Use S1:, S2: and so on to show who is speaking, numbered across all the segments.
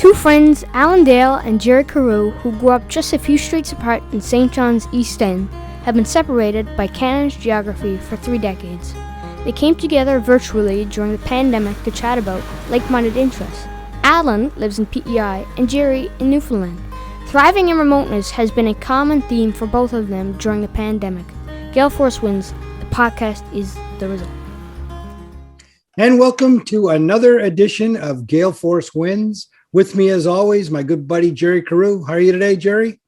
S1: Two friends, Alan Dale and Jerry Carew, who grew up just a few streets apart in St. John's East End, have been separated by Canada's geography for 3 decades. They came together virtually during the pandemic to chat about like-minded interests. Alan lives in PEI and Jerry in Newfoundland. Thriving in remoteness has been a common theme for both of them during the pandemic. Gale Force Wins, the podcast is the result.
S2: And welcome to another edition of Gale Force Wins. With me, as always, my good buddy, Jerry Carew. How are you today, Jerry?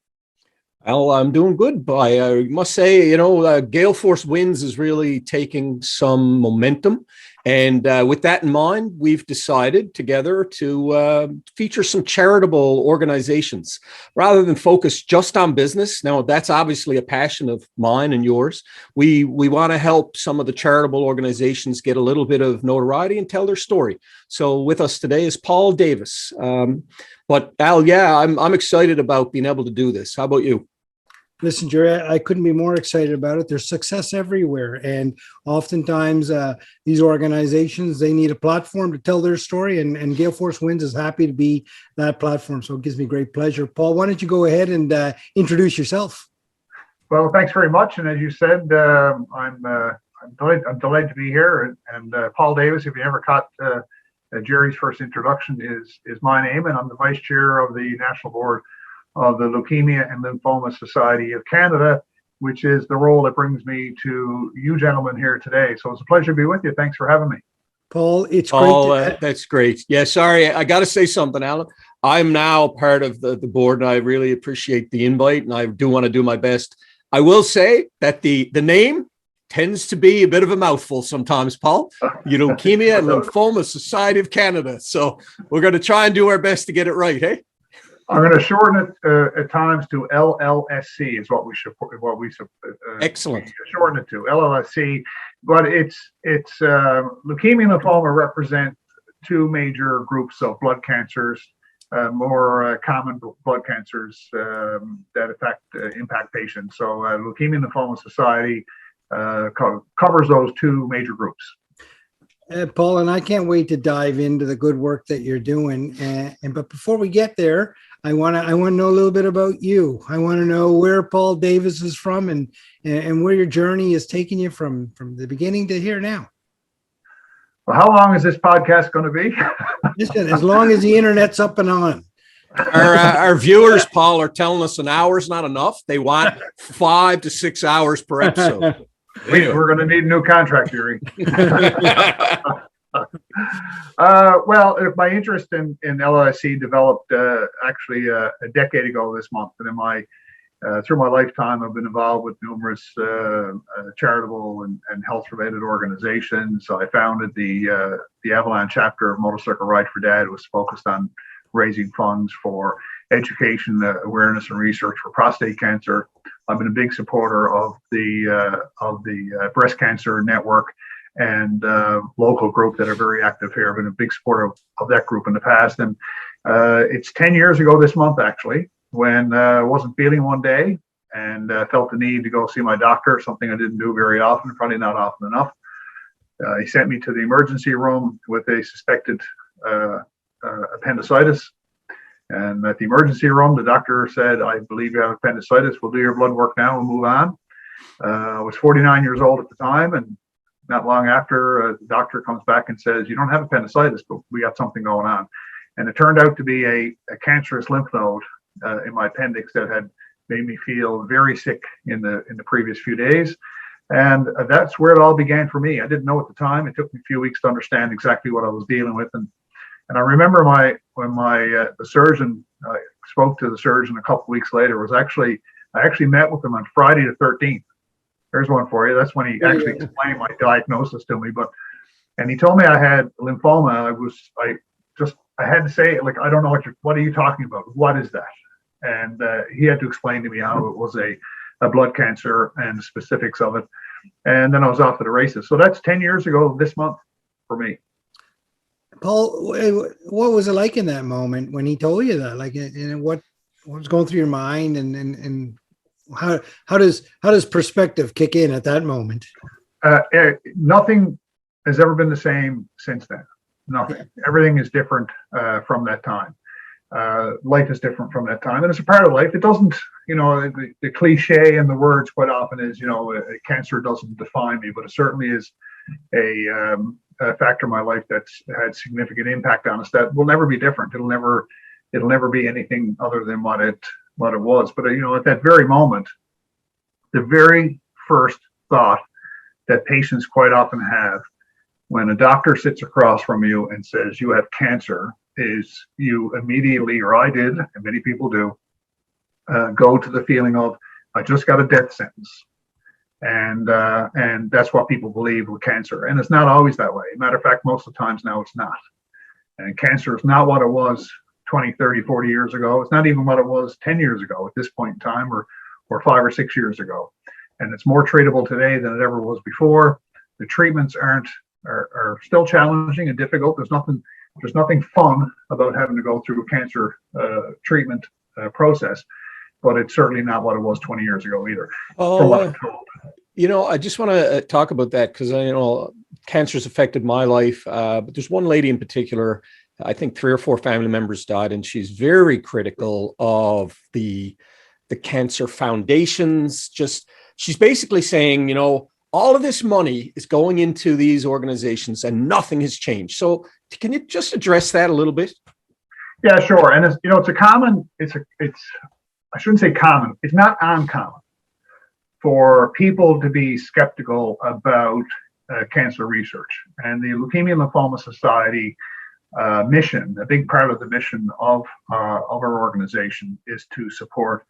S3: Well, I'm doing good. I must say, Gale Force Wins is really taking some momentum. And with that in mind, we've decided together to feature some charitable organizations rather than focus just on business. Now, that's obviously a passion of mine and yours. We want to help some of the charitable organizations get a little bit of notoriety and tell their story. So with us today is Paul Davis. But Al, I'm excited about being able to do this. How about you?
S2: Listen, Jerry, I couldn't be more excited about it. There's success everywhere. And oftentimes these organizations, they need a platform to tell their story. And Gale Force Wins is happy to be that platform. So it gives me great pleasure. Paul, why don't you go ahead and introduce yourself?
S4: Well, thanks very much. And as you said, I'm delighted to be here. And Paul Davis, if you never caught Jerry's first introduction, is my name. And I'm the vice chair of the National Board of the Leukemia and Lymphoma Society of Canada, which is the role that brings me to you gentlemen here today. So it's a pleasure to be with you. Thanks for having me.
S2: Paul, it's great.
S3: That's great. Yeah, sorry, I got to say something, Alan. I'm now part of the board, and I really appreciate the invite, and I do want to do my best. I will say that the name tends to be a bit of a mouthful sometimes, Paul. Leukemia and Lymphoma Society of Canada. So we're going to try and do our best to get it right, hey?
S4: I'm going to shorten it at times to LLSC is what we
S3: excellent
S4: shorten it to LLSC. But it's leukemia and lymphoma represent two major groups of blood cancers, more common blood cancers that impact patients. So Leukemia and Lymphoma Society covers those two major groups.
S2: Paul, and I can't wait to dive into the good work that you're doing. But before we get there, I want to know a little bit about you. I want to know where Paul Davis is from and where your journey is taking you from the beginning to here now.
S4: Well, how long is this podcast going to be?
S2: Listen, as long as the internet's up and on.
S3: Our viewers, Paul, are telling us an hour's not enough. They want 5 to 6 hours per episode.
S4: We're going to need a new contract, Jerry. Well, my interest in LLSC developed actually a decade ago this month, and through my lifetime, I've been involved with numerous charitable and health-related organizations. I founded the Avalon chapter of Motorcycle Ride for Dad. It was focused on raising funds for education, awareness, and research for prostate cancer. I've been a big supporter of the breast cancer network and local group that are very active here. I've been a big supporter of that group in the past. And it's 10 years ago this month, actually, when I wasn't feeling one day and felt the need to go see my doctor, something I didn't do very often, probably not often enough. He sent me to the emergency room with a suspected appendicitis. And at the emergency room, the doctor said, "I believe you have appendicitis. We'll do your blood work now and move on." I was 49 years old at the time, and not long after, the doctor comes back and says, "You don't have appendicitis, but we got something going on." And it turned out to be a cancerous lymph node in my appendix that had made me feel very sick in the previous few days. And that's where it all began for me. I didn't know at the time. It took me a few weeks to understand exactly what I was dealing with. And I remember when the surgeon spoke to the surgeon a couple of weeks later. I actually met with him on Friday the 13th. There's one for you. That's when he actually explained my diagnosis to me. And he told me I had lymphoma. I had to say, like, I don't know what are you talking about? What is that? And he had to explain to me how it was a blood cancer and the specifics of it. And then I was off to the races. So that's 10 years ago this month for me.
S2: Paul, what was it like in that moment when he told you that? Like, and what was going through your mind, and how does perspective kick in at that moment?
S4: Nothing has ever been the same since then. Nothing. Everything is different from that time. life is different from that time, and it's a part of life. It doesn't, the cliche in the words quite often is, cancer doesn't define me, but it certainly is a factor in my life that's had significant impact on us that will never be different. It'll never be anything other than what it was. But at that very moment, the very first thought that patients quite often have when a doctor sits across from you and says you have cancer is you immediately, or I did, and many people do, go to the feeling of, I just got a death sentence. And that's what people believe with cancer. And it's not always that way. Matter of fact, most of the times now it's not. And cancer is not what it was 20, 30, 40 years ago. It's not even what it was 10 years ago at this point in time, or 5 or 6 years ago. And it's more treatable today than it ever was before. The treatments are still challenging and difficult. There's nothing fun about having to go through a cancer treatment process, but it's certainly not what it was 20 years ago either.
S3: I just want to talk about that because cancer's affected my life, but there's one lady in particular. I think 3 or 4 family members died, and she's very critical of the cancer foundations. She's basically saying, all of this money is going into these organizations and nothing has changed. So can you just address that a little bit?
S4: Yeah, sure. And I shouldn't say common. It's not uncommon for people to be skeptical about cancer research. And the Leukemia and Lymphoma Society mission, a big part of the mission of our organization is to support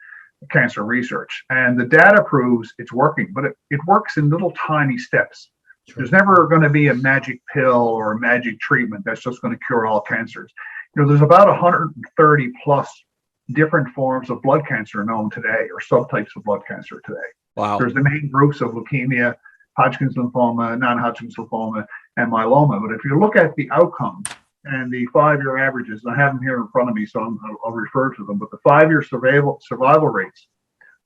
S4: cancer research. And the data proves it's working, but it works in little tiny steps. Sure. There's never going to be a magic pill or a magic treatment that's just going to cure all cancers. There's about 130 plus different forms of blood cancer known today, or subtypes of blood cancer today.
S3: Wow.
S4: There's the main groups of leukemia, Hodgkin's lymphoma, non-Hodgkin's lymphoma, and myeloma. But if you look at the outcomes and the 5-year averages, I have them here in front of me, so I'll refer to them, but the 5-year survival rates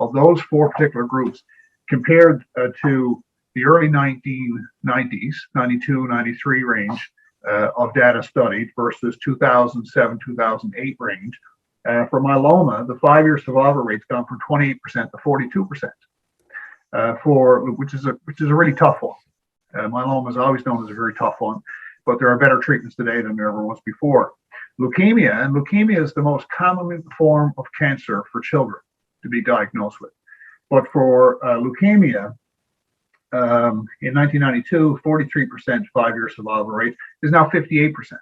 S4: of those 4 particular groups compared to the early 1990s, 92, 93 range of data studied versus 2007, 2008 range. For myeloma, the 5-year survival rate's gone from 28% to 42%, which is a really tough one. Myeloma is always known as a very tough one, but there are better treatments today than there ever was before. Leukemia is the most common form of cancer for children to be diagnosed with. But for leukemia, in 1992, 43% 5-year survival rate is now 58%.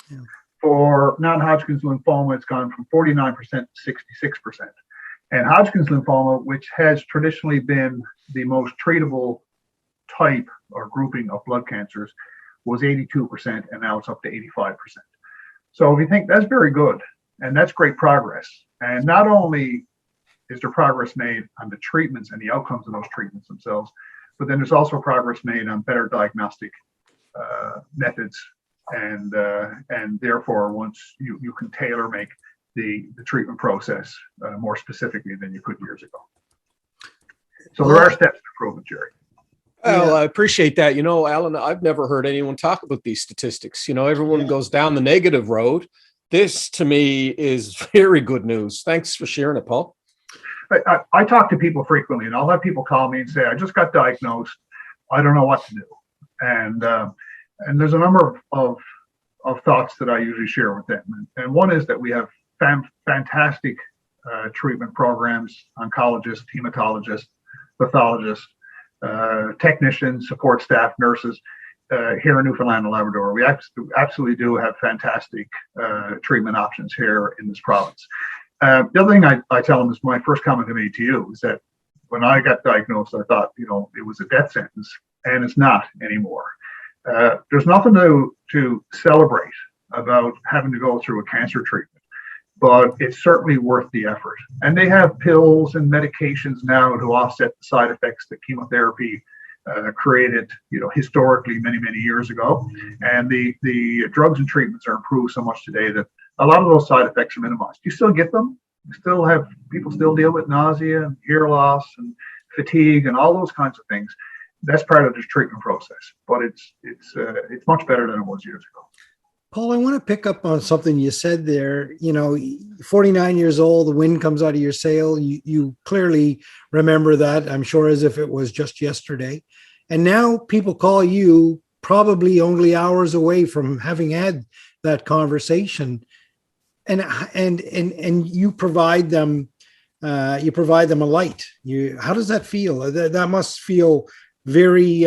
S4: Yeah. For non-Hodgkin's lymphoma, it's gone from 49% to 66%. And Hodgkin's lymphoma, which has traditionally been the most treatable type or grouping of blood cancers, was 82%, and now it's up to 85%. So if you think that's very good, and that's great progress. And not only is there progress made on the treatments and the outcomes of those treatments themselves, but then there's also progress made on better diagnostic methods, and therefore once you can tailor make the treatment process more specifically than you could years ago. So there are steps to improvement, Jerry.
S3: Well, I appreciate that. Alan, I've never heard anyone talk about these statistics. Everyone goes down the negative road. This, to me, is very good news. Thanks for sharing it, Paul.
S4: I talk to people frequently, and I'll have people call me and say, I just got diagnosed. I don't know what to do. And there's a number of thoughts that I usually share with them. And one is that we have fantastic treatment programs, oncologists, hematologists, pathologists, technicians, support staff, nurses here in Newfoundland and Labrador. We absolutely do have fantastic treatment options here in this province. The other thing I tell them is my first comment I made to you is that when I got diagnosed, I thought, it was a death sentence, and it's not anymore. There's nothing to celebrate about having to go through a cancer treatment, but it's certainly worth the effort. And they have pills and medications now to offset the side effects that chemotherapy created, historically many, many years ago. And the drugs and treatments are improved so much today that a lot of those side effects are minimized. You still get them. People still deal with nausea and hair loss and fatigue and all those kinds of things. That's part of this treatment process, but it's much better than it was years ago.
S2: Paul, I want to pick up on something you said there. 49 years old, the wind comes out of your sail. You clearly remember that, I'm sure, as if it was just yesterday. And now people call you probably only hours away from having had that conversation. And you provide them a light. How does that feel? That must feel very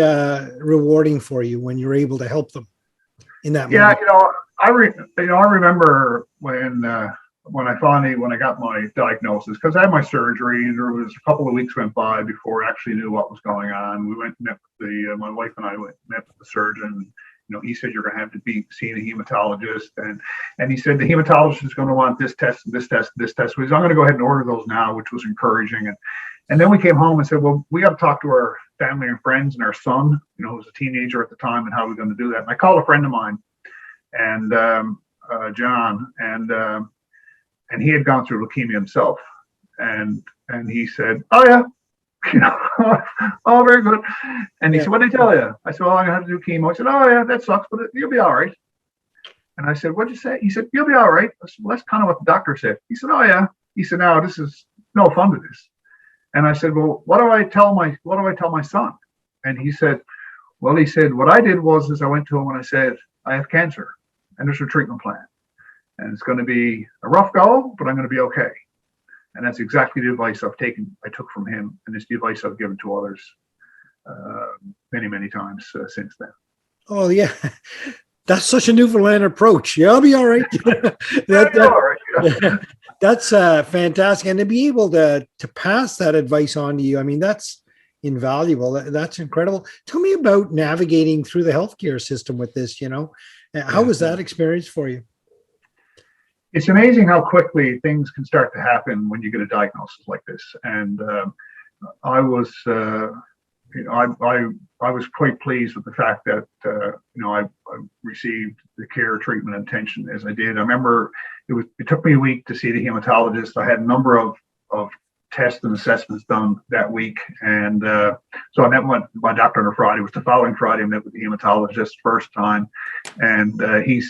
S2: rewarding for you when you're able to help them in that moment.
S4: I remember when I got my diagnosis, because I had my surgery, and there was a couple of weeks went by before I actually knew what was going on. We went and met with my wife and I met with the surgeon. He said, you're going to have to be seeing a hematologist, and he said the hematologist is going to want this test, this test, this test. So I'm going to go ahead and order those now, which was encouraging. And then we came home and said, well, we got to talk to our family and friends and our son, who was a teenager at the time, and how we're going to do that. And I called a friend of mine, and John, and he had gone through leukemia himself, and he said, oh yeah, oh, very good. And he said, what did he tell you? I said, well, I'm gonna have to do chemo. He said, oh yeah, that sucks, but you'll be all right. And I said, what'd you say? He said, you'll be all right. I said, well, that's kind of what the doctor said. He said, oh yeah. He said, now this is no fun to this. And I said, well, what do I tell my son? And he said, what I did was I went to him and I said, I have cancer, and there's a treatment plan, and it's going to be a rough go, but I'm going to be okay. And that's exactly the advice I took from him, and it's the advice I've given to others many, many times since then.
S2: Oh yeah, that's such a Newfoundland approach. Yeah, I'll be all right. That's fantastic, and to be able to pass that advice on to you, I mean, that's invaluable. That's incredible. Tell me about navigating through the healthcare system with this. How was that experience for you?
S4: It's amazing how quickly things can start to happen when you get a diagnosis like this. And I was quite pleased with the fact that I received the care, treatment, and attention as I did. I remember it took me a week to see the hematologist. I had a number of tests and assessments done that week, and so I met my doctor on a Friday. It was the following Friday I met with the hematologist first time, and he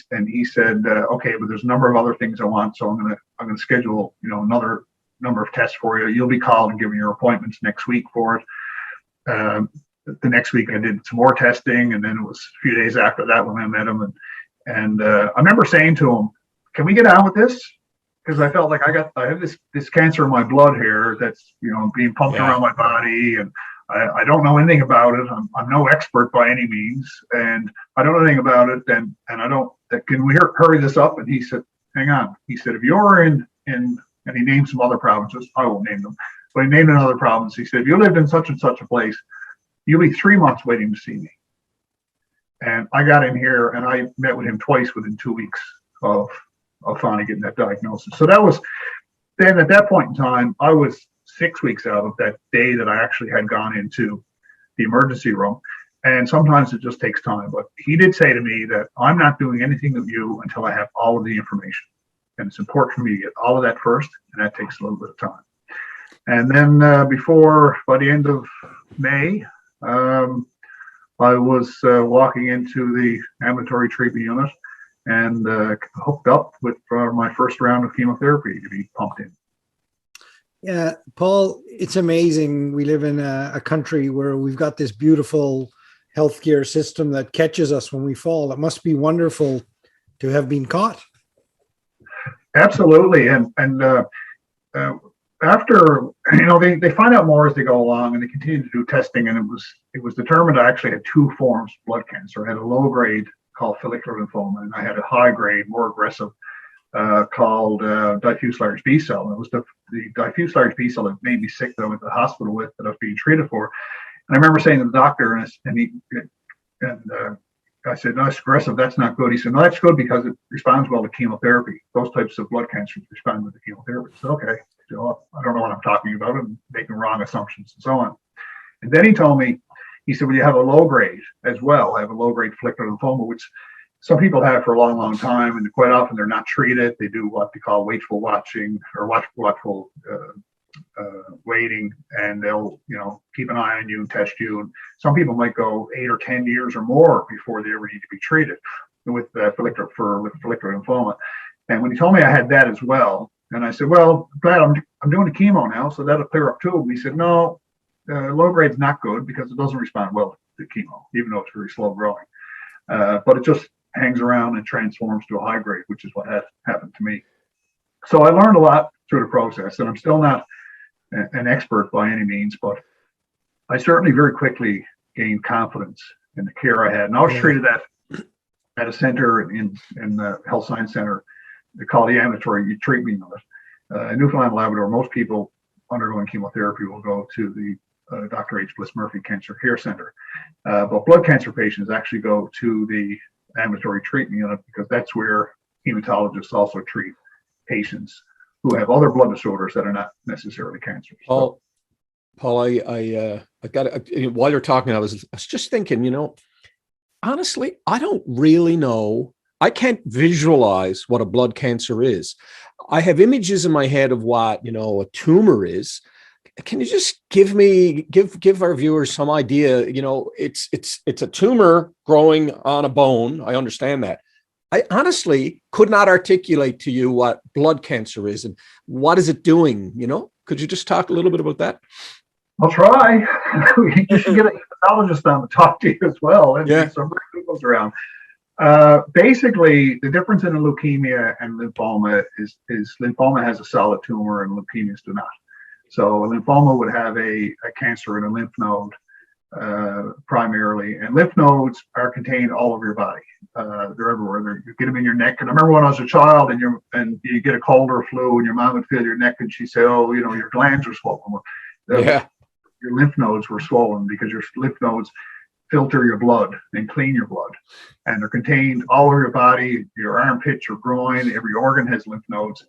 S4: said, okay, but there's a number of other things I want, so I'm gonna schedule another number of tests for you. You'll be called and given your appointments next week for it. The next week I did some more testing, and then it was a few days after that when I met him, and I remember saying to him, can we get on with this? Because I felt like I have this cancer in my blood here that's being pumped around my body, and I don't know anything about it. I'm no expert by any means, and I don't know anything about it. And I don't. Can we hurry this up? And he said, hang on. He said, if you're in and he named some other provinces. I won't name them, but he named another province. He said, if you lived in such and such a place, you'll be 3 months waiting to see me. And I got in here and I met with him twice within 2 weeks of finally getting that diagnosis. So that was then at that point in time, I was 6 weeks out of that day that I actually had gone into the emergency room. And sometimes it just takes time. But he did say to me that I'm not doing anything with you until I have all of the information. And it's important for me to get all of that first. And that takes a little bit of time. And then by the end of May, I was walking into the ambulatory treatment unit and hooked up with my first round of chemotherapy to be pumped in.
S2: Yeah, Paul, it's amazing. We live in a country where we've got this beautiful healthcare system that catches us when we fall. It must be wonderful to have been caught.
S4: Absolutely. And after, they find out more as they go along, and they continue to do testing. And it was determined I actually had two forms of blood cancer. I had a low grade called follicular lymphoma, and I had a high grade, more aggressive, called diffuse large B cell. And it was the diffuse large B cell that made me sick, that I went to the hospital with, that I was being treated for. And I remember saying to the doctor, I said, no, it's aggressive. That's not good. He said, no, that's good because it responds well to chemotherapy. Those types of blood cancers respond with the chemotherapy. I said, okay, so I don't know what I'm talking about. I'm making wrong assumptions and so on. And then he told me, he said, well, you have a low grade as well. I have a low grade follicular lymphoma, which some people have for a long, long time. And quite often they're not treated. They do what they call watchful watching or watchful waiting, and they'll keep an eye on you and test you. And some people might go 8 or 10 years or more before they ever need to be treated. with follicular lymphoma. And when he told me I had that as well, and I said, well, glad I'm doing the chemo now, so that'll clear up too. He said, no, low grade's not good because it doesn't respond well to chemo, even though it's very slow growing. But it just hangs around and transforms to a high grade, which is what happened to me. So I learned a lot through the process, and I'm still not an expert by any means, but I certainly very quickly gained confidence in the care I had. And I was treated at a center in the health science center. They call the ambulatory treatment unit. In Newfoundland and Labrador, most people undergoing chemotherapy will go to the Dr. H. Bliss Murphy Cancer Care Center. But blood cancer patients actually go to the ambulatory treatment unit because that's where hematologists also treat patients who have other blood disorders that are not necessarily cancer.
S3: Paul, I got while you're talking, I was just thinking, honestly, I don't really know. I can't visualize what a blood cancer is. I have images in my head of what, a tumor is. Can you just give our viewers some idea? It's a tumor growing on a bone. I understand that. I honestly could not articulate to you what blood cancer is and what is it doing, Could you just talk a little bit about that?
S4: I'll try. You should get a hematologist on to talk to you as well. And some great people around. Basically, the difference in a leukemia and lymphoma is lymphoma has a solid tumor and leukemias do not. So a lymphoma would have a cancer in a lymph node primarily, and lymph nodes are contained all over your body. They're everywhere. You get them in your neck. And I remember when I was a child, and you get a cold or flu, and your mom would feel your neck, and she'd say, "Oh, your glands are swollen." Your lymph nodes were swollen because your lymph nodes filter your blood and clean your blood, and they're contained all over your body. Your armpits, your groin, every organ has lymph nodes,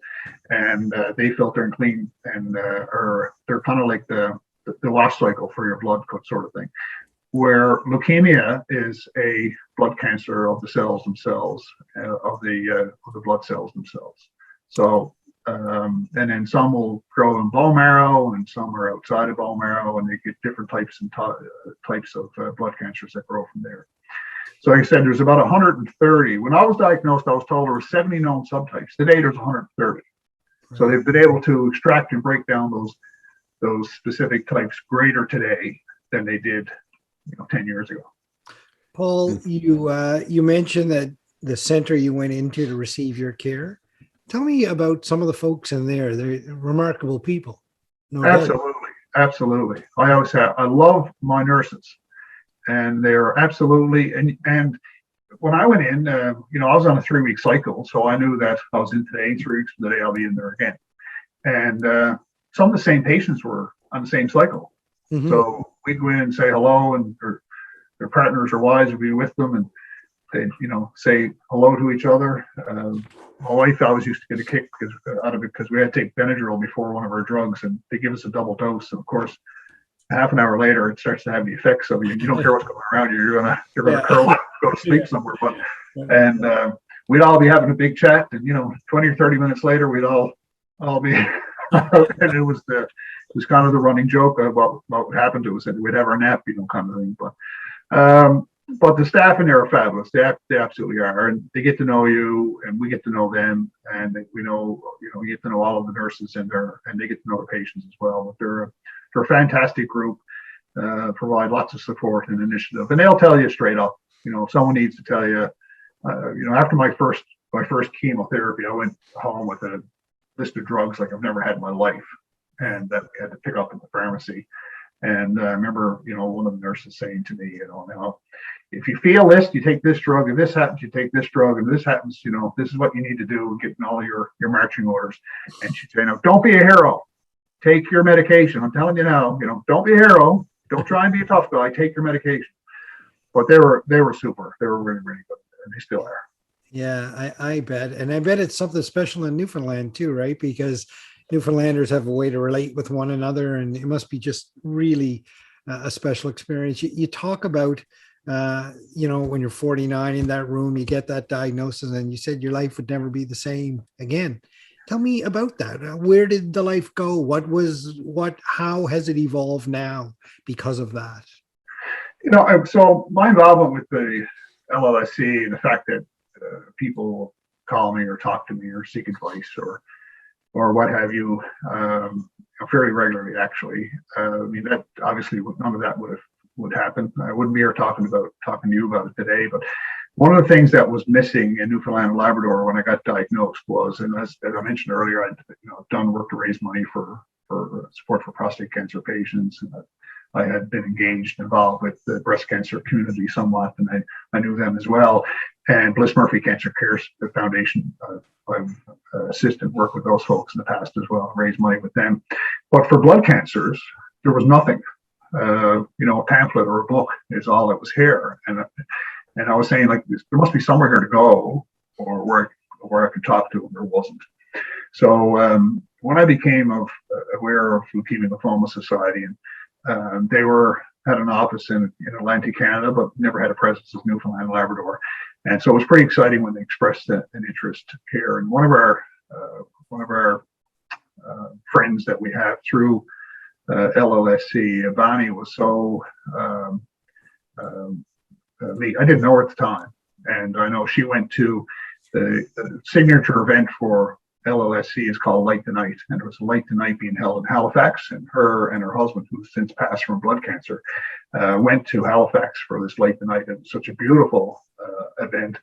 S4: and they filter and clean, and they're kind of like the wash cycle for your blood sort of thing. Where leukemia is a blood cancer of the cells themselves, of the blood cells themselves. So, and then some will grow in bone marrow, and some are outside of bone marrow, and they get different types of blood cancers that grow from there. So, like I said, there's about 130. When I was diagnosed, I was told there were 70 known subtypes. Today, there's 130. So they've been able to extract and break down those specific types greater today than they did 10 years ago.
S2: Paul, you mentioned that the center you went into to receive your care. Tell me about some of the folks in there. They're remarkable people. No absolutely. I love my nurses, and they're absolutely, and when I went in, I was on a 3-week cycle, so I knew that I was in today, 3 weeks from today, I'll be in there again. And some of the same patients were on the same cycle. Mm-hmm. So we'd go in and say hello, and their partners or wives would be with them, and they'd, say hello to each other. My wife always used to get a kick out of it because we had to take Benadryl before one of our drugs, and they give us a double dose. And of course, half an hour later, it starts to have the effects of you. You don't care what's going around you. You're gonna curl up, go to sleep somewhere. But we'd all be having a big chat, and 20 or 30 minutes later, we'd all be. And it was kind of the running joke of what would happen to us, and we'd have our nap, kind of thing. But the staff in there are fabulous. They absolutely are, and they get to know you, and we get to know them, and we know, you get to know all of the nurses in there, and they get to know the patients as well. But they're a fantastic group, provide lots of support and initiative, and they'll tell you straight up. If someone needs to tell you, after my first chemotherapy, I went home with a list of drugs like I've never had in my life, and that we had to pick up at the pharmacy. And I remember, one of the nurses saying to me, now, if you feel this, you take this drug, and this happens, you take this drug, and this happens, this is what you need to do, getting all your marching orders. And she'd say, no, don't be a hero. Take your medication. I'm telling you now, don't be a hero. Don't try and be a tough guy. Take your medication. But they were super. They were really, really good, and they still are. Yeah, I bet. And I bet it's something special in Newfoundland too, right? Because Newfoundlanders have a way to relate with one another, and it must be just really a special experience. You talk about, when you're 49 in that room, you get that diagnosis, and you said your life would never be the same again. Tell me about that. Where did the life go? How has it evolved now because of that?
S4: So my involvement with the LLSC and the fact that people call me or talk to me or seek advice or what have you, fairly regularly, actually. I mean, that obviously none of that would happen. I wouldn't be here talking to you about it today. But one of the things that was missing in Newfoundland and Labrador when I got diagnosed was, and as I mentioned earlier, I'd done work to raise money for support for prostate cancer patients. I had been involved with the breast cancer community somewhat, and I knew them as well. And Bliss Murphy Cancer Care Foundation, I've assisted work with those folks in the past as well, raised money with them. But for blood cancers, there was nothing. A pamphlet or a book is all that was here. And I was saying, like, there must be somewhere here to go, or where I could talk to them. There wasn't. So when I became aware of Leukemia Lymphoma Society, and they had an office in Atlantic Canada, but never had a presence in Newfoundland and Labrador. And so it was pretty exciting when they expressed an interest here. And one of our friends that we have through LLSC, Bonnie, was so neat. I didn't know her at the time, and I know she went to the signature event for LLSC is called Light the Night, and it was a Light the Night being held in Halifax, and her and her husband, who's since passed from blood cancer, went to Halifax for this Light the Night. It was such a beautiful event.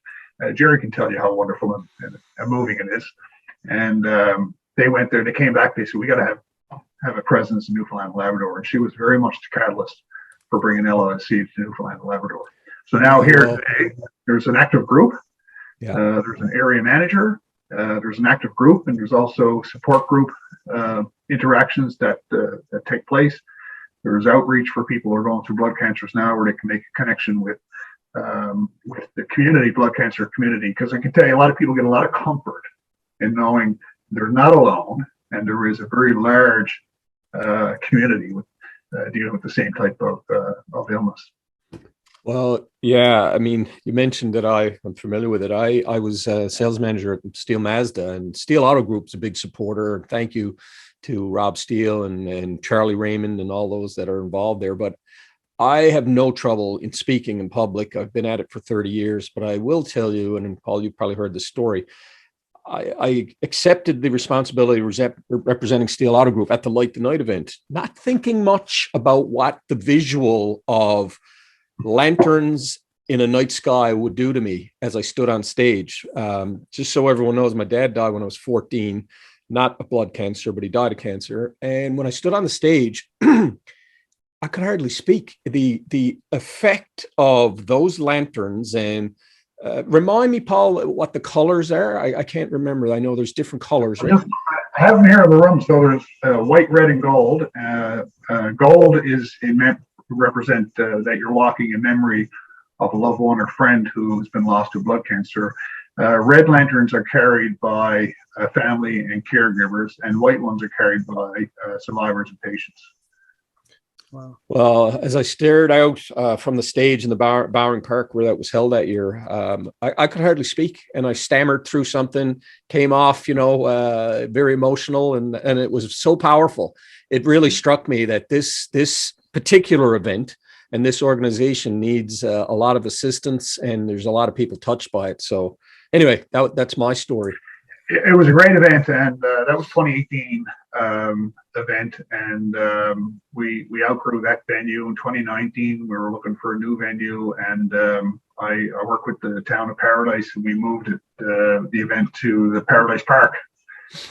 S4: Jerry can tell you how wonderful and moving it is. And they went there, they came back, they said, we got to have a presence in Newfoundland and Labrador, and she was very much the catalyst for bringing LLSC to Newfoundland and Labrador. So now here today, there's an active group, there's an area manager, there's an active group, and there's also support group interactions that take place. There's outreach for people who are going through blood cancers now, where they can make a connection with the community, blood cancer community. Because I can tell you, a lot of people get a lot of comfort in knowing they're not alone, and there is a very large community with dealing with the same type of illness.
S3: Well, yeah, I mean, you mentioned that I'm familiar with it. I was a sales manager at Steele Mazda, and Steele Auto Group's a big supporter. And thank you to Rob Steele and Charlie Raymond and all those that are involved there. But I have no trouble in speaking in public. I've been at it for 30 years, but I will tell you, and Paul, you've probably heard the story. I accepted the responsibility of representing Steele Auto Group at the Light the Night event, not thinking much about what the visual of lanterns in a night sky would do to me as I stood on stage. Just so everyone knows, my dad died when I was 14, not of blood cancer, but he died of cancer. And when I stood on the stage, I could hardly speak. The effect of those lanterns, and remind me, Paul, what the colors are. I can't remember. I know there's different colors, right?
S4: I have them here in the room. So there's white, red, and gold. Gold is represent that you're walking in memory of a loved one or friend who's been lost to blood cancer. Red lanterns are carried by family and caregivers, and white ones are carried by survivors and patients.
S2: Wow.
S3: Well, as I stared out from the stage in the Bowring Park where that was held that year, I could hardly speak, and I stammered through something, came off, very emotional, and it was so powerful. It really struck me that this particular event and this organization needs a lot of assistance, and there's a lot of people touched by it. So anyway, that's my story.
S4: It was a great event, and that was 2018 event, and we outgrew that venue. In 2019, we were looking for a new venue, and I worked with the town of Paradise, and we moved the event to the Paradise Park,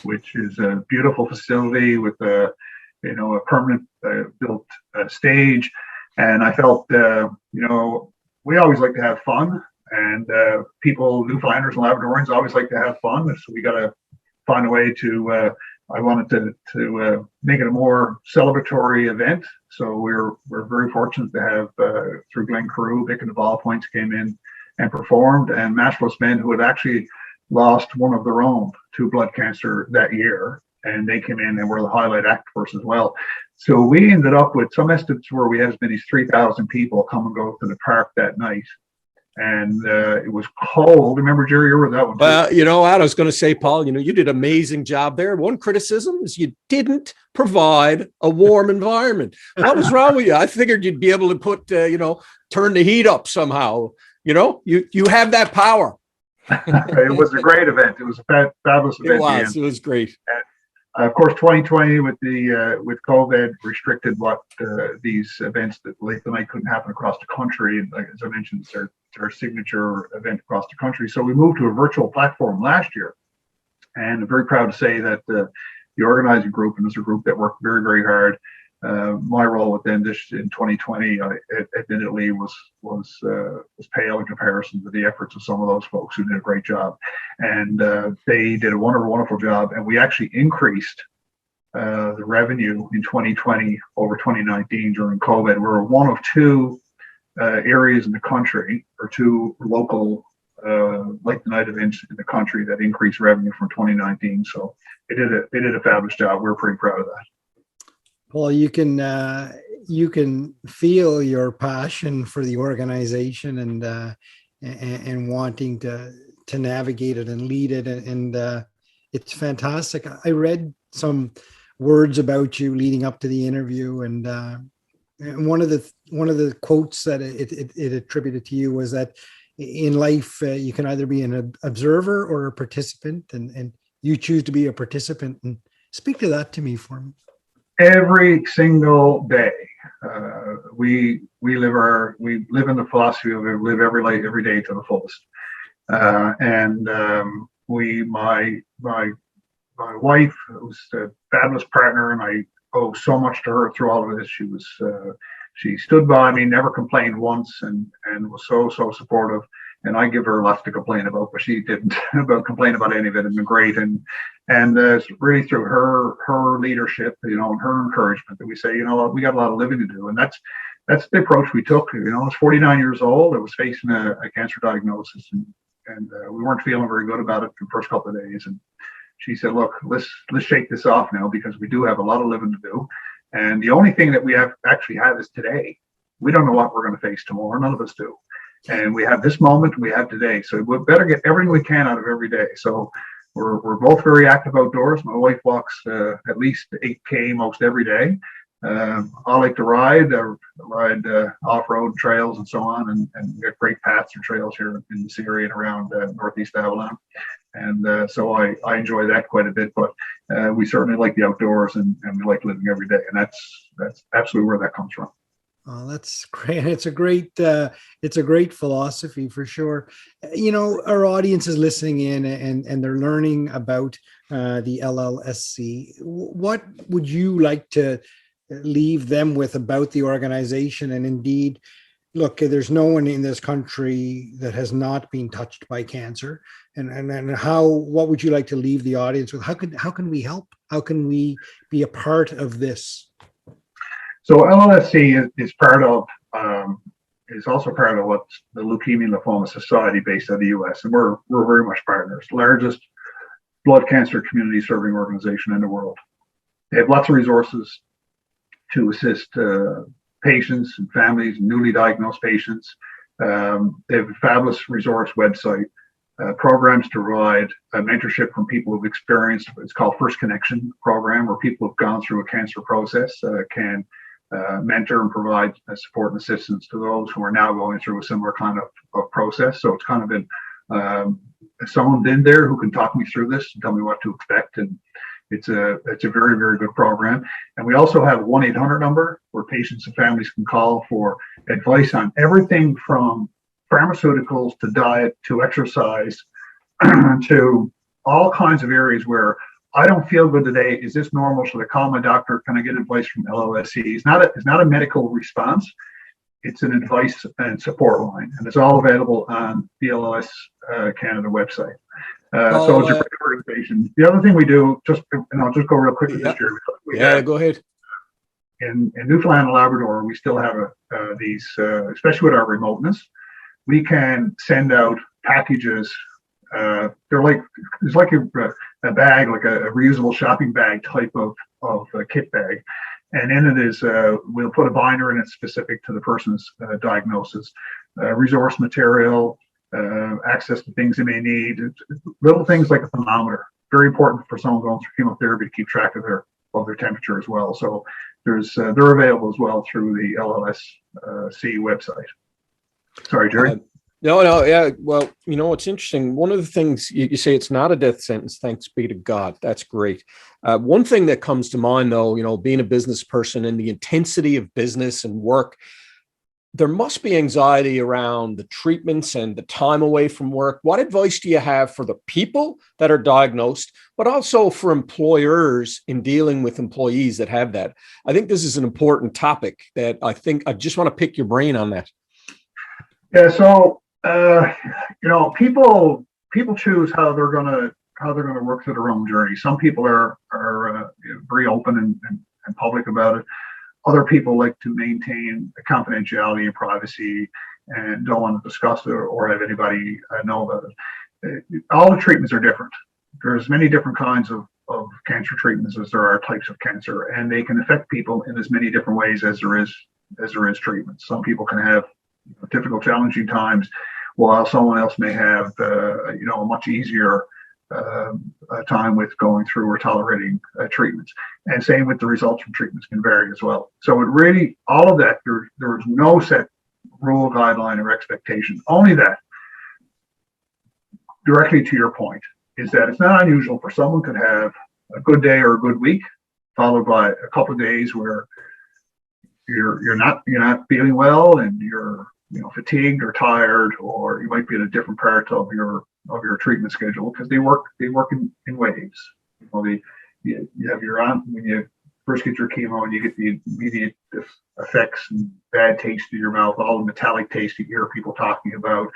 S4: which is a beautiful facility with a permanent built stage. And I felt, we always like to have fun, and people, Newfoundlanders and Labradorians, always like to have fun. So we got to find a way to. I wanted to make it a more celebratory event. So we're very fortunate to have through Glen Carew, Vic and the Ball Points came in and performed, and Matchless Men, who had actually lost one of their own to blood cancer that year, and they came in and were the highlight act for us as well. So we ended up with some estimates where we had as many as 3,000 people come and go to the park that night. And it was cold. Remember, Jerry, you were that one.
S3: Well, I was going to say, Paul, you did an amazing job there. One criticism is you didn't provide a warm environment. What was wrong with you? I figured you'd be able to put, turn the heat up somehow. You have that power.
S4: It was a great event. It was a fabulous event.
S3: It was great.
S4: Of course, 2020 with COVID restricted what these events that late the night couldn't happen across the country. And like, as I mentioned, it's our signature event across the country. So we moved to a virtual platform last year, and I'm very proud to say that the organizing group, and it's a group that worked very, very hard. My role with them in 2020, admittedly, was pale in comparison to the efforts of some of those folks who did a great job, and they did a wonderful job. And we actually increased the revenue in 2020 over 2019 during COVID. We're one of two areas in the country, or two local late night events in the country that increased revenue from 2019. So they did a fabulous job. We're pretty proud of that.
S2: Paul, you can feel your passion for the organization and wanting to navigate it and lead it, and it's fantastic. I read some words about you leading up to the interview, and one of the quotes that it attributed to you was that in life you can either be an observer or a participant, and you choose to be a participant. And speak to that to me for me.
S4: Every single day, we live in the philosophy of live every day to the fullest. My wife was a fabulous partner, and I owe so much to her through all of this. She stood by me, never complained once, and was so supportive. And I give her lots to complain about, but she didn't complain about any of it. It's been great, and it's really through her leadership, and her encouragement that we say, we got a lot of living to do, and that's the approach we took. I was 49 years old. I was facing a cancer diagnosis, and we weren't feeling very good about it the first couple of days. And she said, "Look, let's shake this off now, because we do have a lot of living to do, and the only thing that we actually have is today. We don't know what we're going to face tomorrow. None of us do." And we have this moment, we have today. So we better get everything we can out of every day. So we're both very active outdoors. My wife walks at least 8K most every day. I like to ride off-road trails and so on, and we have great paths and trails here in this area and around Northeast Avalon. And so I enjoy that quite a bit. But we certainly like the outdoors, and we like living every day. And that's absolutely where that comes from.
S2: Oh, that's great. It's a great philosophy for sure. Our audience is listening in, and they're learning about the LLSC. What would you like to leave them with about the organization? And indeed, look, there's no one in this country that has not been touched by cancer. And what would you like to leave the audience with? How can we help? How can we be a part of this?
S4: So LLSC is also part of what's the Leukemia and Lymphoma Society based out of the U.S. And we're very much partners. Largest blood cancer community serving organization in the world. They have lots of resources to assist patients and families, newly diagnosed patients. They have a fabulous resource website, programs to provide mentorship from people who've experienced. It's called First Connection program, where people who've gone through a cancer process can mentor and provide support and assistance to those who are now going through a similar kind of process. So it's kind of been someone in there who can talk me through this and tell me what to expect. And it's a very, very good program. And we also have a 1-800 number where patients and families can call for advice on everything from pharmaceuticals to diet to exercise to all kinds of areas where I don't feel good today. Is this normal? Should I call my doctor? Can I get advice from LLSC? It's not a medical response. It's an advice and support line, and it's all available on the LLS Canada website. So it's a great organization. The other thing we do, and I'll just go real quick with this year.
S3: Go ahead.
S4: In Newfoundland and Labrador, we still have these, especially with our remoteness, we can send out packages. It's like a bag, like a reusable shopping bag type of kit bag, and in it is we'll put a binder in it specific to the person's diagnosis, resource material, access to things they may need, little things like a thermometer. Very important for someone going through chemotherapy to keep track of their temperature as well. So they're available as well through the LLSC website. Sorry, Jerry.
S3: No, yeah. Well, it's interesting. One of the things you say, it's not a death sentence. Thanks be to God. That's great. One thing that comes to mind, though, being a business person and the intensity of business and work, there must be anxiety around the treatments and the time away from work. What advice do you have for the people that are diagnosed, but also for employers in dealing with employees that have that? I think this is an important topic that I just want to pick your brain on that.
S4: Yeah. So, people choose how they're gonna work through their own journey. Some people are very open and public about it. Other people like to maintain confidentiality and privacy and don't want to discuss it or have anybody know about it. All the treatments are different. There's many different kinds of cancer treatments as there are types of cancer, and they can affect people in as many different ways as there is treatment. Some people can have difficult, challenging times, while someone else may have a much easier time with going through or tolerating treatments. And same with the results from treatments can vary as well. So it really, all of that, there's no set rule, guideline, or expectation. Only that, directly to your point, is that it's not unusual for someone could have a good day or a good week, followed by a couple of days where you're not feeling well and you're fatigued or tired, or you might be in a different part of your treatment schedule, because they work in waves. You have your when you first get your chemo and you get the immediate effects and bad taste in your mouth, all the metallic taste you hear people talking about,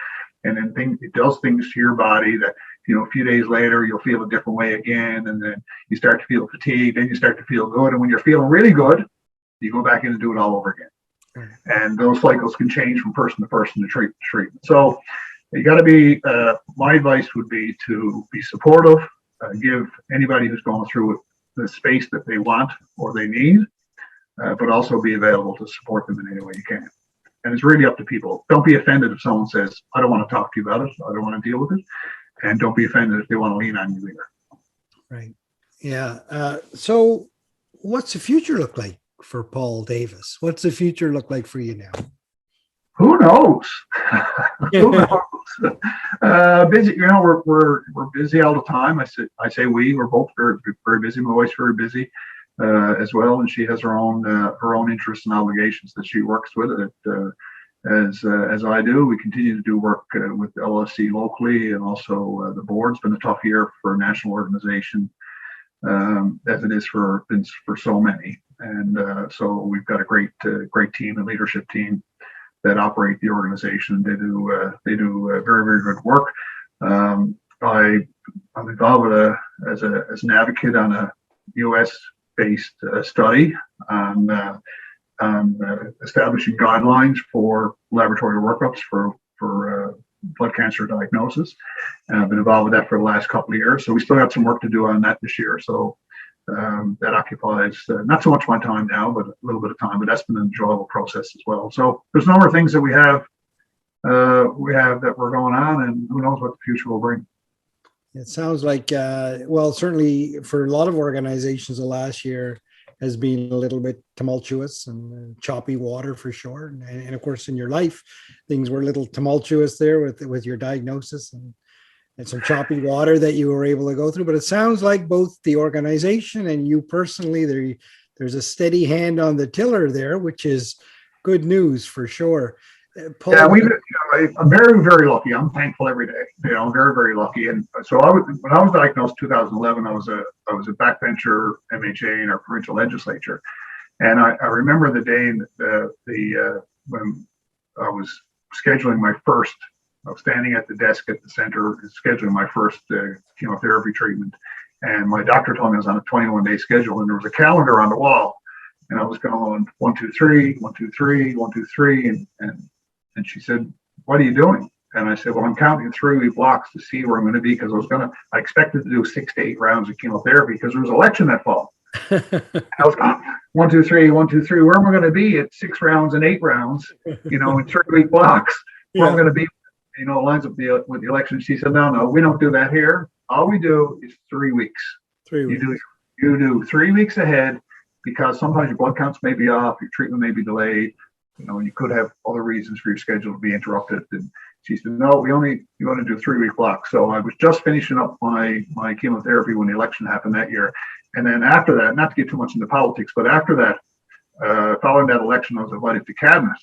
S4: and then it does things to your body that a few days later you'll feel a different way again, and then you start to feel fatigued, then you start to feel good, and when you're feeling really good, you go back in and do it all over again. And those cycles can change from person to person, to treatment. So you got to be, my advice would be to be supportive, give anybody who's going through it the space that they want or they need, but also be available to support them in any way you can. And it's really up to people. Don't be offended if someone says, I don't want to talk to you about it, I don't want to deal with it. And don't be offended if they want to lean on you either.
S2: Right. Yeah. So what's the future look like for Paul Davis? What's the future look like for you now?
S4: Who knows? Who knows? Busy. We're busy all the time. I say we're both very, very busy. My wife's very busy as well, and she has her own interests and obligations that she works with. As I do, we continue to do work with LLSC locally, and also the board. It's been a tough year for a national organization, as it is for so many. And so we've got a great team and leadership team that operate the organization. They do very, very good work. I'm involved as an advocate on a U.S.-based study on establishing guidelines for laboratory workups for blood cancer diagnosis. And I've been involved with that for the last couple of years. So we still got some work to do on that this year. So that occupies not so much my time now, but a little bit of time. But that's been an enjoyable process as well. So there's a number of things that we have that we're going on, and who knows what the future will bring.
S2: It sounds like, certainly for a lot of organizations, the last year has been a little bit tumultuous and choppy water for sure. And of course, in your life, things were a little tumultuous there with your diagnosis and some choppy water that you were able to go through. But it sounds like both the organization and you personally, there's a steady hand on the tiller there, which is good news for sure. Paul,
S4: yeah, I'm very, very lucky. I'm thankful every day. I'm very, very lucky. And so when I was diagnosed in 2011, I was a backbencher MHA in our provincial legislature, and I remember the day when I was scheduling my first. I was standing at the desk at the center scheduling my first chemotherapy treatment, and my doctor told me I was on a 21-day schedule, and there was a calendar on the wall, and I was going 1, 2, 3, 1, 2, 3, 1, 2, 3, and she said, "What are you doing?" And I said, "Well, I'm counting 3 blocks to see where I'm going to be, because I expected to do 6 to 8 rounds of chemotherapy because there was an election that fall." I was going 1, 2, 3, 1, 2, 3. Where am I going to be at 6 rounds and 8 rounds? In 3-week blocks. Where am I going to be? Lines up with the election. She said, no, we don't do that here. All we do is 3 weeks.
S2: 3 weeks.
S4: You do 3 weeks ahead, because sometimes your blood counts may be off, your treatment may be delayed, and you could have other reasons for your schedule to be interrupted. And She said, no, you want to do 3-week blocks. So I was just finishing up my chemotherapy when the election happened that year. And then after that, not to get too much into politics, but after that, following that election, I was invited to cabinet.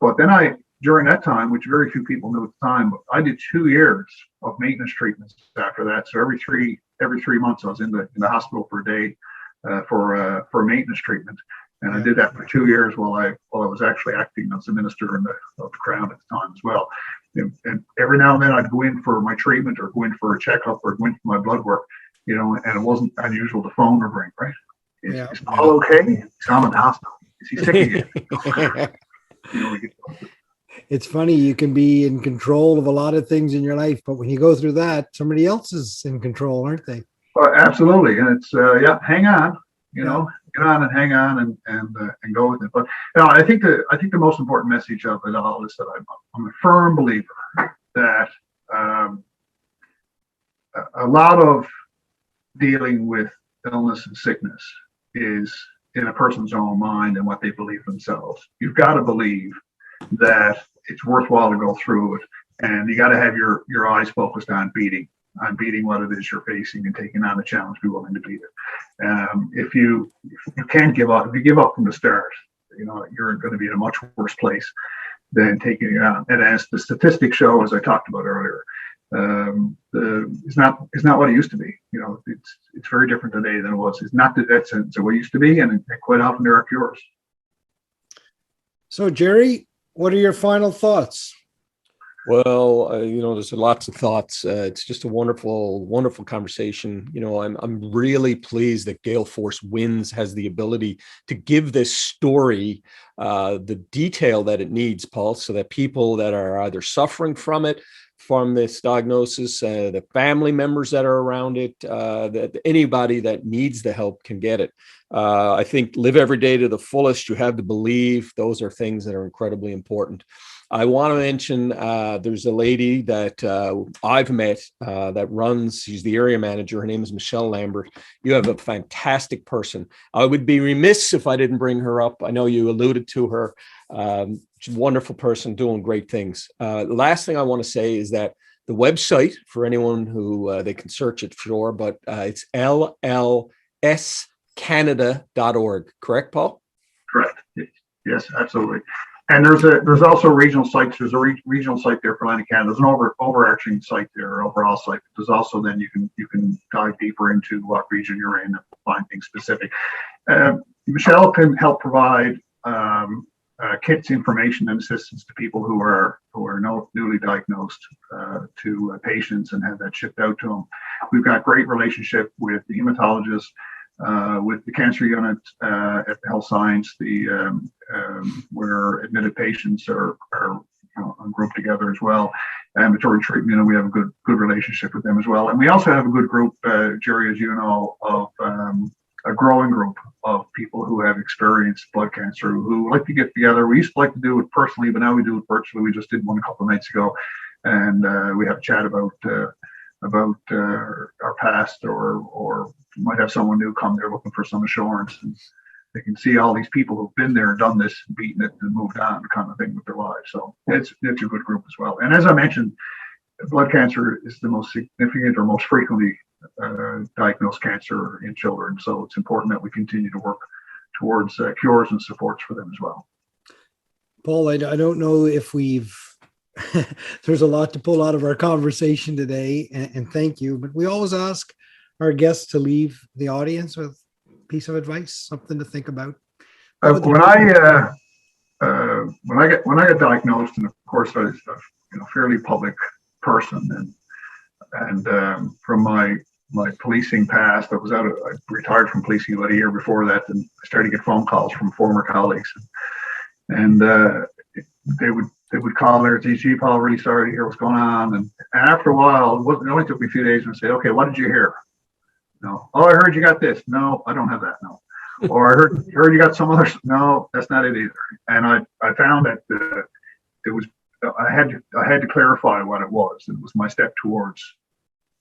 S4: But then during that time, which very few people knew at the time, I did 2 years of maintenance treatments after that. So every three months, I was in the hospital for a day for maintenance treatment. And I did that for 2 years while I was actually acting as a minister of the Crown at the time as well. And every now and then I'd go in for my treatment or go in for a checkup or go in for my blood work, and it wasn't unusual to phone or ring, right? Is Paul okay? I'm in the hospital. Is he sick again?
S2: It's funny, you can be in control of a lot of things in your life, but when you go through that, somebody else is in control, aren't they?
S4: Well, absolutely. And it's, hang on, get on and hang on and go with it. But I think the most important message of it all is that I'm a firm believer that a lot of dealing with illness and sickness is in a person's own mind and what they believe themselves. You've got to believe that it's worthwhile to go through it, and you got to have your eyes focused on beating what it is you're facing and taking on the challenge, be willing to beat it. If you can't give up, if you give up from the start, you're going to be in a much worse place than taking it on. And as the statistics show, as I talked about earlier, it's not what it used to be. It's very different today than it was. It's not the death sentence what it used to be, and quite often there are cures.
S2: So, Jerry, what are your final thoughts?
S3: Well, there's lots of thoughts. It's just a wonderful, wonderful conversation. I'm really pleased that Gale Force Winds has the ability to give this story the detail that it needs, Paul, so that people that are either suffering from this diagnosis, the family members that are around it, that anybody that needs the help can get it. I think live every day to the fullest. You have to believe. Those are things that are incredibly important. I want to mention there's a lady that I've met that runs, she's the area manager. Her name is Michelle Lambert. You have a fantastic person. I would be remiss if I didn't bring her up. I know you alluded to her. She's a wonderful person doing great things. The last thing I want to say is that the website, for anyone who they can search it for sure, but it's LLScanada.org. Correct, Paul?
S4: Correct. Yes, absolutely. And there's also regional sites. There's a regional site there for Atlantic Canada. There's an overarching site there, overall site. There's also then you can dive deeper into what region you're in and find things specific. Michelle can help provide kits, information, and assistance to people who are newly diagnosed to patients and have that shipped out to them. We've got great relationship with the hematologist. With the cancer unit at the Health Science, where admitted patients are grouped together as well. Ambulatory treatment, we have a good relationship with them as well. And we also have a good group, Jerry, as you know, of a growing group of people who have experienced blood cancer who like to get together. We used to like to do it personally, but now we do it virtually. We just did one a couple of nights ago, and we have a chat about our past, or might have someone new come there looking for some assurance, and they can see all these people who've been there and done this, beaten it, and moved on, kind of thing with their lives. So it's a good group as well. And as I mentioned, blood cancer is the most significant or most frequently diagnosed cancer in children. So it's important that we continue to work towards cures and supports for them as well.
S2: Paul, I don't know if there's a lot to pull out of our conversation today, and thank you. But we always ask our guests to leave the audience with a piece of advice, something to think about.
S4: When I got diagnosed, and of course I was a fairly public person, and from my policing past, I retired from policing about a year before that, and I started to get phone calls from former colleagues, and they would call there and say, "Gee, Paul, really sorry to hear what's going on." And after a while, it only took me a few days, and say, "Okay, what did you hear?" No. "Oh, I heard you got this." "No, I don't have that." "No." Or "I heard you got some other." "No, that's not it either." And I found that I had to clarify what it was. It was my step towards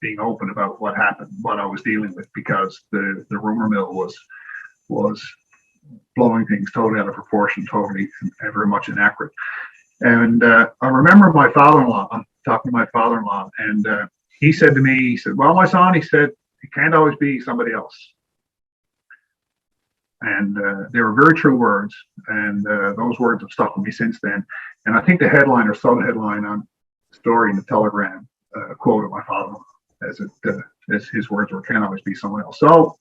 S4: being open about what happened, what I was dealing with, because the rumor mill was blowing things totally out of proportion, totally and very much inaccurate. And I remember my father-in-law, I'm talking to my father-in-law, and he said to me, he said, well, my son, he said, it can't always be somebody else. And they were very true words. And those words have stuck with me since then. And I think the headline or sub-headline on the story in the Telegram quoted my father-in-law as his words were, can't always be someone else. So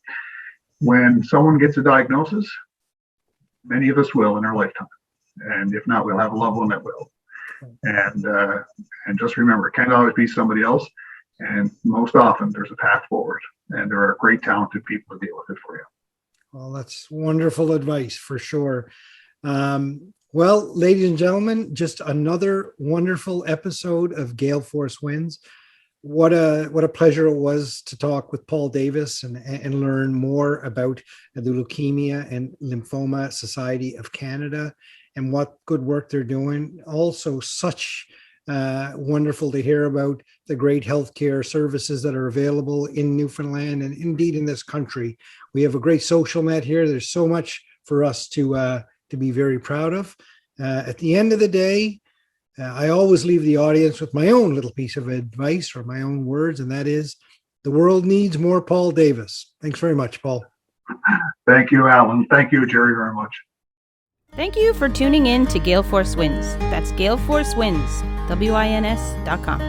S4: when someone gets a diagnosis, many of us will in our lifetime. And if not, we'll have a loved one that will. And just remember, it can't always be somebody else. And most often there's a path forward, and there are great talented people to deal with it for you.
S2: Well, that's wonderful advice for sure. Well, ladies and gentlemen, just another wonderful episode of Gale Force Wins. What a pleasure it was to talk with Paul Davis and learn more about the Leukemia and Lymphoma Society of Canada and what good work they're doing. Also, such wonderful to hear about the great healthcare services that are available in Newfoundland and indeed in this country. We have a great social net here. There's so much for us to be very proud of. At the end of the day, I always leave the audience with my own little piece of advice or my own words, and that is, the world needs more Paul Davis. Thanks very much, Paul.
S4: Thank you, Alan. Thank you, Jerry, very much.
S5: Thank you for tuning in to Gale Force Wins. That's Gale Force Wins, WINS.com.